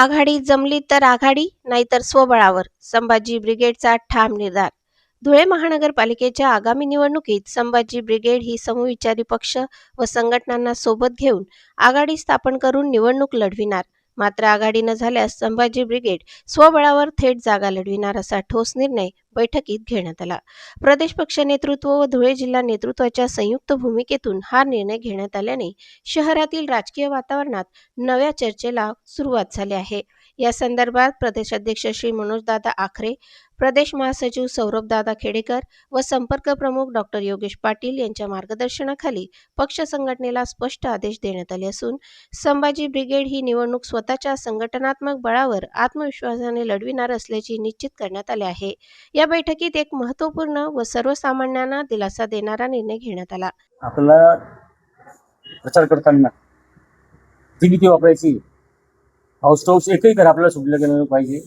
आघाडी जमली तर आघाडी, नाहीतर स्वबळावर, संभाजी ब्रिगेडचा ठाम निर्धार. धुळे महानगरपालिकेच्या आगामी निवडणुकीत संभाजी ब्रिगेड ही समविचारी पक्ष व संघटनांना सोबत घेऊन आघाडी स्थापन करून निवडणूक लढविणार. मात्र आघाडी न झाल्यास संभाजी ब्रिगेड स्वबळावर थेट जागा लढविणार असा ठोस निर्णय बैठकीत घेण्यात आला. प्रदेश पक्ष नेतृत्व व धुळे जिल्हा नेतृत्वाच्या संयुक्त भूमिकेतून हा निर्णय घेण्यात आल्याने शहरातील राजकीय वातावरणात नव्या चर्चेला सुरुवात झाली आहे. या संदर्भात प्रदेशाध्यक्ष श्री मनोजदादा आखरे, प्रदेश महासचिव सौरभदादा खेडेकर व संपर्क प्रमुख डॉक्टर योगेश पाटील यांच्या मार्गदर्शनाखाली पक्ष संघटनेला स्पष्ट आदेश देण्यात आले असून संभाजी ब्रिगेड ही निवडणूक स्वतःच्या संघटनात्मक बळावर आत्मविश्वासाने लढविणार असल्याचे निश्चित करण्यात आले आहे. या बैठकीत एक महत्त्वपूर्ण व सर्वसामान्यांना दिलासा देणारा निर्णय घेण्यात आला. आपल्याला प्रचार करताना जी भीती वापरायची, हाऊस टू हाऊस एकही घर आपल्याला सुटलं गेलं पाहिजे.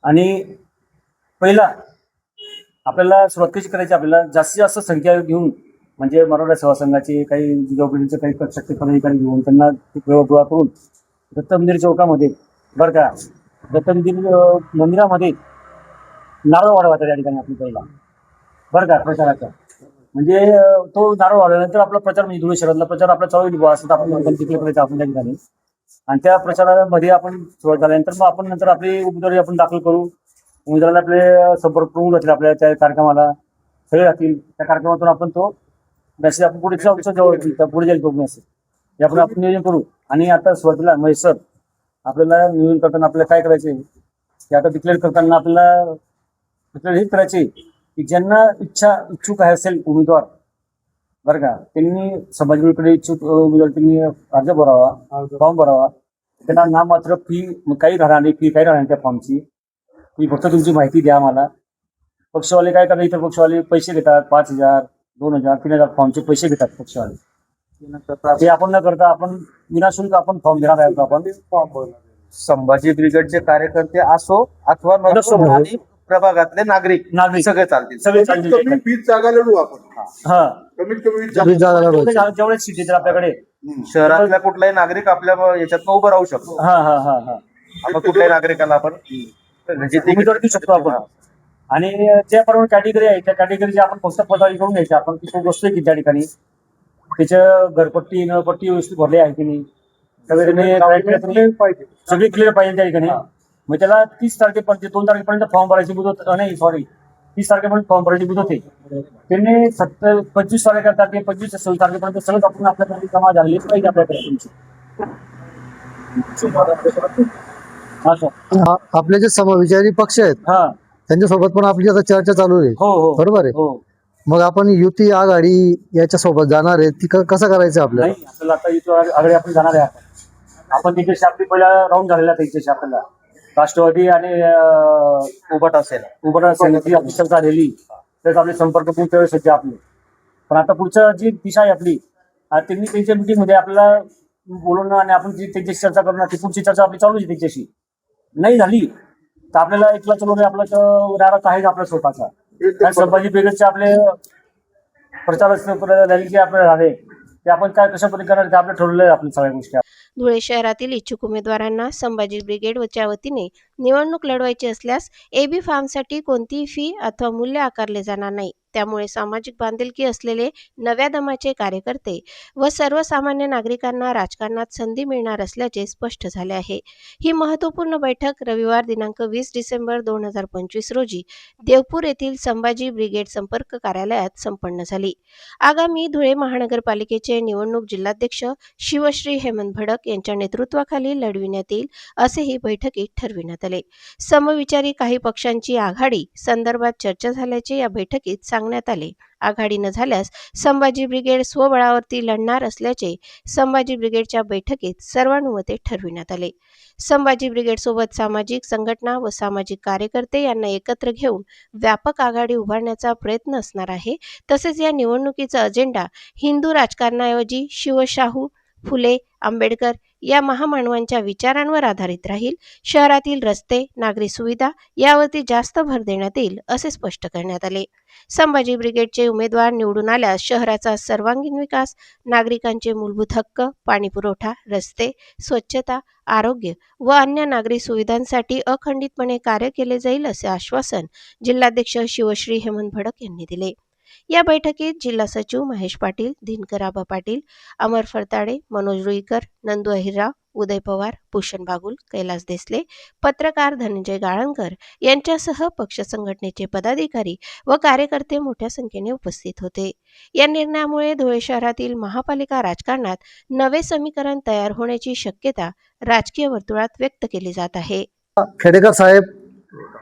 आणि पहिला आपल्याला सुरुवात कशी करायची, आपल्याला जास्तीत जास्त संख्या घेऊन, म्हणजे मराठा सेवा संघाचे काही जिल्हापरीचे काही शक्ती पदाधिकारी घेऊन त्यांना गोळा करून दत्त मंदिर चौकामध्ये बरं का, दत्त मंदिरामध्ये नारळ वाढवायचा त्या ठिकाणी आपली पहिला बरं का प्रचाराचा. म्हणजे तो नारळ वाढवल्यानंतर आपला प्रचार, म्हणजे धुळे शहरातला प्रचार आपला चालू असं आपण तिकडे करायचं आपण त्या ठिकाणी. आणि त्या प्रचारामध्ये आपण सुरुवात झाल्यानंतर मग आपण नंतर आपली उमेदवारी आपण दाखल करू. उमेदवाराला आपले संपर्क प्रमुख राहतील आपल्या त्या कार्यक्रमाला, सगळे राहतील. त्या कार्यक्रमातून आपण तो मेसेज आपण पुढे पुढे जाईल तो मेसेज हे आपण नियोजन करू. आणि आता सुरुवातीला महेश सर, आपल्याला नियोजन करताना आपल्याला काय करायचे की आता डिक्लेअर करताना आपल्याला डिक्लेअर हेच करायचे की ज्यांना इच्छुक आहे असेल उमेदवार बरं का, त्यांनी संभाजीकडे इच्छुक उमेदवार त्यांनी अर्ज भरावा, फॉर्म भरावा. त्यांना नाममात्र फी काही राहणार नाही, फी काही राहणार त्या फॉर्मची. ती फक्त तुमची माहिती द्या आम्हाला. पक्षवाले काय करतात, इतर पक्षवाले पैसे घेतात, 5,000, 2,000, 3,000 फॉर्मचे पैसे घेतात पक्षवाले. ते आपण न करता आपण विनाशुल्क आपण फॉर्म देणार आहे. आपण संभाजी ब्रिगेडचे कार्यकर्ते असो अथवा आणि प्रभागातले नागरिक सगळे चालतील. वीस जागा लढू आपण. हा, कमीत कमी 20 जागा जेवढे सीट येतील आपल्याकडे शहरातल्या कुठलाही नागरिक आपल्या याच्यात उभं राहू शकतो. हा हा हा हा आपण कुठल्याही नागरिकाला आपण उमेदवार देऊ शकतो आपण. आणि ज्या प्रमाणे कॅटेगरी आहे त्या कॅटेगरीची आपण फक्त पदारी करून घ्यायची. आपण ती गोष्ट की त्या ठिकाणी त्याच्या घरपट्टी नळपट्टी व्यवस्थित भरली आहे की नाही, सगळे क्लिअर पाहिजे त्या ठिकाणी. मग त्याला 30 तारखेपर्यंत 2 तारखेपर्यंत फॉर्म भरायची मुदत नाही, सॉरी 30 तारखेपर्यंत फॉर्म भरायची मुदत आहे. त्यांनी 25 तारखे 25 ते 26 तारखेपर्यंत सगळं आपण आपल्याकडे जमा झालेली पाहिजे आपल्याकडे तुमची. आपले जे समविचारी पक्ष आहेत हा, त्यांच्यासोबत पण आपली आता चर्चा चालू आहे. हो हो बरोबर आहे. हो. मग आपण युती आघाडी याच्या सोबत जाणार आहे, ती कसं करायचं आपल्याला? नाही, आपल्याला आता इथं आघाडी आपण जाणार आहे. आपण त्याच्याशी आपली पहिला राऊंड झालेला त्याच्याशी आपल्याला राष्ट्रवादी आणि उभाटा असेल ती आपली चर्चा झालेली. त्याच आपले संपर्क पूर्ण वेळ सध्या आपले. पण आता पुढचं जी दिशा आहे आपली, त्यांनी त्यांच्या मिटिंगमध्ये आपल्याला बोलवणं आणि आपण जी त्यांच्याशी चर्चा करणं, ती पुढची चर्चा आपली चालू आहे. त्यांच्याशी नाही झाली तर आपल्याला एकला चलवणे आपला नाराज आहे आपला स्वतःचा. संभाजी ब्रिगेडचे आपले प्रचार रॅलीचे आपले झाले ते आपण काय कशा पद्धतीने करणार ते आपलं ठरवलं आहे. आपल्या सगळ्या गोष्टी धुळे शहरातील इच्छुक उमेदवारांना संभाजी ब्रिगेडच्या वतीने निवडणूक लढवायची असल्यास एबी फॉर्मसाठी कोणतीही फी अथवा मूल्य आकारले जाणार नाही. त्यामुळे सामाजिक बांधिलकी असलेले नव्या दमाचे कार्यकर्ते व सर्वसामान्य नागरिकांना राजकारणात संधी मिळणार असल्याचे स्पष्ट झाले आहे. ही महत्त्वपूर्ण बैठक रविवार दिनांक 20 डिसेंबर 2025 रोजी देवपूर येथील संभाजी ब्रिगेड संपर्क कार्यालयात संपन्न झाली. आगामी धुळे महानगरपालिकेचे निवडणूक जिल्हाध्यक्ष शिवश्री हेमंत भडक यांच्या नेतृत्वाखाली लढविण्यात येईल असेही बैठकीत ठरविण्यात आले. समविचारी काही पक्षांची आघाडी संदर्भात चर्चा झाल्याचे या बैठकीत सांगण्यात आले. आघाडी न झाल्यास संभाजी ब्रिगेड स्वबळावरती लढणार असल्याचे संभाजी ब्रिगेडच्या बैठकीत सर्वानुमते ठरविण्यात आले. संभाजी ब्रिगेडसोबत सामाजिक संघटना व सामाजिक कार्यकर्ते यांना एकत्र घेऊन व्यापक आघाडी उभारण्याचा प्रयत्न असणार आहे. तसेच या निवडणुकीचा अजेंडा हिंदू राजकारणाऐवजी शिवशाहू फुले, आंबेडकर या महामानवांच्या विचारांवर आधारित राहील. शहरातील रस्ते, नागरी सुविधा यावरती जास्त भर देण्यात येईल असे स्पष्ट करण्यात आले. संभाजी ब्रिगेडचे उमेदवार निवडून आल्यास शहराचा सर्वांगीण विकास, नागरिकांचे मूलभूत हक्क, पाणीपुरवठा, रस्ते, स्वच्छता, आरोग्य व अन्य नागरी सुविधांसाठी अखंडितपणे कार्य केले जाईल असे आश्वासन जिल्हाध्यक्ष शिवश्री हेमंत भडक यांनी दिले. या बैठकीत जिल्हा सचिव महेश पाटील, दिनकर आबा पाटील, अमर फरताडे, मनोज रुईकर, नंदू अहिरराव, उदय पवार, भूषण बागुल, कैलास देसले, पत्रकार धनंजय गाळणकर यांच्यासह पक्ष संघटनेचे पदाधिकारी व कार्यकर्ते मोठ्या संख्येने उपस्थित होते. या निर्णयामुळे धुळे शहरातील महापालिका राजकारणात नवे समीकरण तयार होण्याची शक्यता राजकीय वर्तुळात व्यक्त केली जात आहे. खेडेकर साहेब,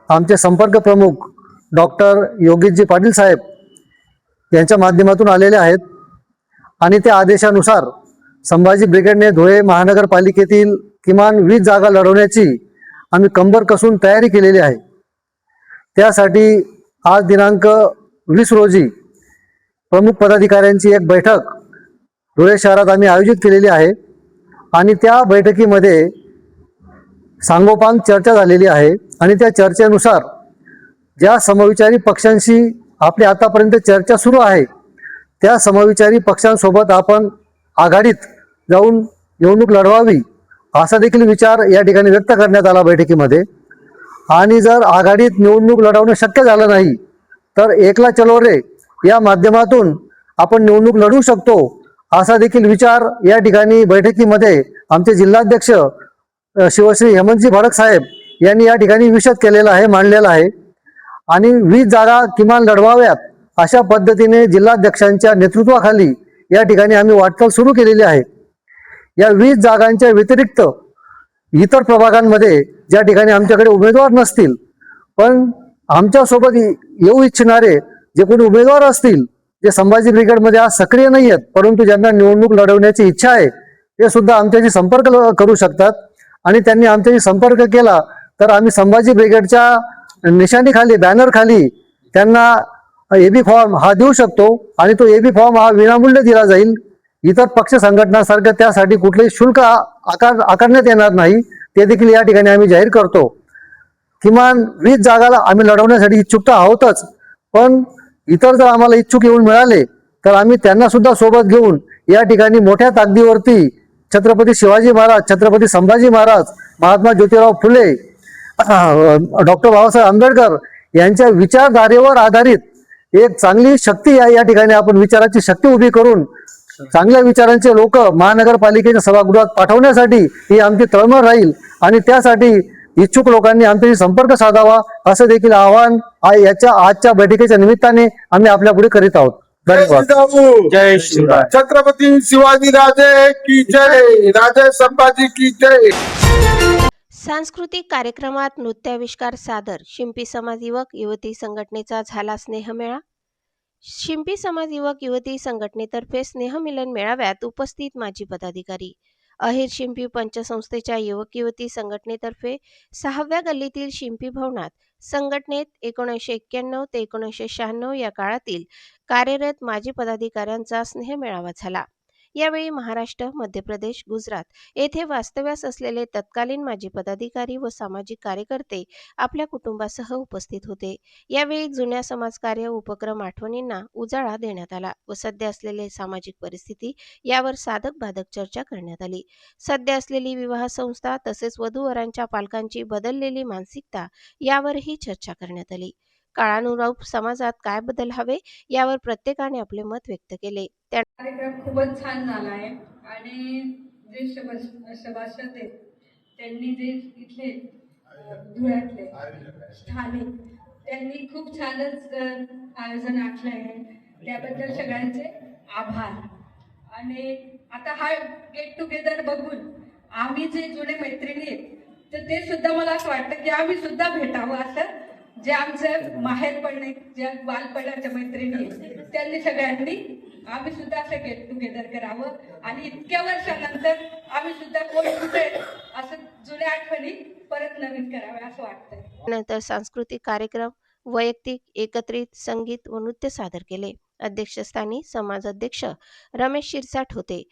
आमचे संपर्क प्रमुख डॉक्टर योगेशजी पाटील साहेब यांच्या माध्यमातून आलेले आहेत आणि त्या आदेशानुसार संभाजी ब्रिगेडने धुळे महानगरपालिकेतील किमान 20 जागा लढवण्याची आम्ही कंबर कसून तयारी केलेली आहे. त्यासाठी आज दिनांक 20 रोजी प्रमुख पदाधिकाऱ्यांची एक बैठक धुळे शहरात आम्ही आयोजित केलेली आहे आणि त्या बैठकीमध्ये सांगोपांग चर्चा झालेली आहे आणि त्या चर्चेनुसार ज्या समविचारी पक्षांशी आपली आतापर्यंत चर्चा सुरू आहे त्या समविचारी पक्षांसोबत आपण आघाडीत जाऊन निवडणूक लढवावी असा देखील विचार या ठिकाणी व्यक्त करण्यात आला बैठकीमध्ये. आणि जर आघाडीत निवडणूक लढवणं शक्य झालं नाही तर एकला चलो रे या माध्यमातून आपण निवडणूक लढवू शकतो असा देखील विचार या ठिकाणी बैठकीमध्ये आमचे जिल्हाध्यक्ष शिवश्री हेमंतजी भडक साहेब यांनी या ठिकाणी विशद केलेला आहे, मांडलेला आहे. आणि 20 जागा किमान लढवाव्यात अशा पद्धतीने जिल्हाध्यक्षांच्या नेतृत्वाखाली या ठिकाणी आम्ही वाटचाल सुरू केलेली आहे. या 20 जागांच्या व्यतिरिक्त इतर प्रभागांमध्ये ज्या ठिकाणी आमच्याकडे उमेदवार नसतील पण आमच्यासोबत येऊ इच्छिणारे जे कोणी उमेदवार असतील, जे संभाजी ब्रिगेडमध्ये आज सक्रिय नाही आहेत परंतु ज्यांना निवडणूक लढवण्याची इच्छा आहे, ते सुद्धा आमच्याशी संपर्क करू शकतात. आणि त्यांनी आमच्याशी संपर्क केला तर आम्ही संभाजी ब्रिगेडच्या निशाणीखाली, बॅनर खाली त्यांना एबी फॉर्म हा देऊ शकतो आणि तो एबी फॉर्म हा विनामूल्य दिला जाईल. इतर पक्ष संघटनांसारखं त्यासाठी कुठलेही शुल्क आकारण्यात येणार नाही, ते देखील या ठिकाणी आम्ही जाहीर करतो. किमान 20 जागाला आम्ही लढवण्यासाठी इच्छुक तर आहोतच, पण इतर जर आम्हाला इच्छुक येऊन मिळाले तर आम्ही त्यांना सुद्धा सोबत घेऊन या ठिकाणी मोठ्या ताकदीवरती छत्रपती शिवाजी महाराज, छत्रपती संभाजी महाराज, महात्मा ज्योतिराव फुले, डॉक्टर बाबासाहेब आंबेडकर यांच्या विचारधारेवर आधारित एक चांगली शक्ती या ठिकाणी आपण विचाराची शक्ती उभी करून चांगल्या विचारांचे लोक महानगरपालिकेच्या सभागृहात पाठवण्यासाठी ही आमची तळमळ राहील आणि त्यासाठी इच्छुक लोकांनी आमच्याशी संपर्क साधावा असं देखील आवाहन याच्या आजच्या बैठकीच्या निमित्ताने आम्ही आपल्या पुढे करीत आहोत. धन्यवाद. जय शिवराय. छत्रपती शिवाजी राजे की जय, राजे संभाजी की जय. सांस्कृतिक कार्यक्रमात नृत्याविष्कार सादर. शिंपी समाज युवक युवती संघटनेचा झाला स्नेहमेळा. शिंपी समाज युवक युवती संघटनेतर्फे स्नेहमिलन मेळाव्यात उपस्थित माजी पदाधिकारी. अहिर शिंपी पंचसंस्थेच्या युवक युवती संघटनेतर्फे 6व्या गल्लीतील शिंपी भवनात संघटनेत 1991 ते 1996 या काळातील कार्यरत माजी पदाधिकाऱ्यांचा स्नेहमेळावा झाला. यावेळी महाराष्ट्र, मध्य प्रदेश, गुजरात येथे वास्तव्यास असलेले तत्कालीन माजी पदाधिकारी व सामाजिक कार्यकर्ते आपल्या कुटुंबासह उपस्थित होते. यावेळी जुन्या समाजकार्य उपक्रम आठवणींना उजाळा देण्यात आला व सध्या असलेले सामाजिक परिस्थिती यावर साधक बाधक चर्चा करण्यात आली. सध्या असलेली विवाह संस्था तसेच वधूवरांच्या पालकांची बदललेली मानसिकता यावरही चर्चा करण्यात आली. काळानुरूप समाजात काय बदल हवे यावर प्रत्येकाने आपले मत व्यक्त केले. कार्यक्रम खूपच छान झाला आहे आणि जे सभासद आहेत त्यांनी जे इथले धुळ्यातले स्थानिक त्यांनी खूप छानच आयोजन आखलं आहे, त्याबद्दल सगळ्यांचे आभार. आणि आता हा गेट टुगेदर बघून आम्ही जे जुने मैत्रिणी आहेत तर ते सुद्धा मला असं वाटतं की आम्ही सुद्धा भेटावं, असं जे आमचं माहेरपण ज्या बालपणाच्या मैत्रिणी आहेत त्यांनी सगळ्यांनी आम्ही सुद्धा असं गेट टुगेदर करावं आणि इतक्या वर्षानंतर आम्ही सुद्धा कोण कुठे असं जुन्या आठवणी परत नवीन कराव्या असं वाटतंय. नंतर सांस्कृतिक कार्यक्रम, वैयक्तिक, एकत्रित संगीत व नृत्य सादर केले. अध्यक्षस्थानी समाज अध्यक्ष रमेश शिरसाट होते.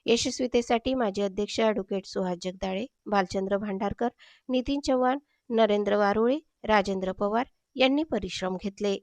यशस्वीतेसाठी माजी अध्यक्ष ॲडव्होकेट सुहास जगदाळे, भालचंद्र भांडारकर, नितीन चव्हाण, नरेंद्र वारुळे, राजेंद्र पवार यांनी परिश्रम घेतले.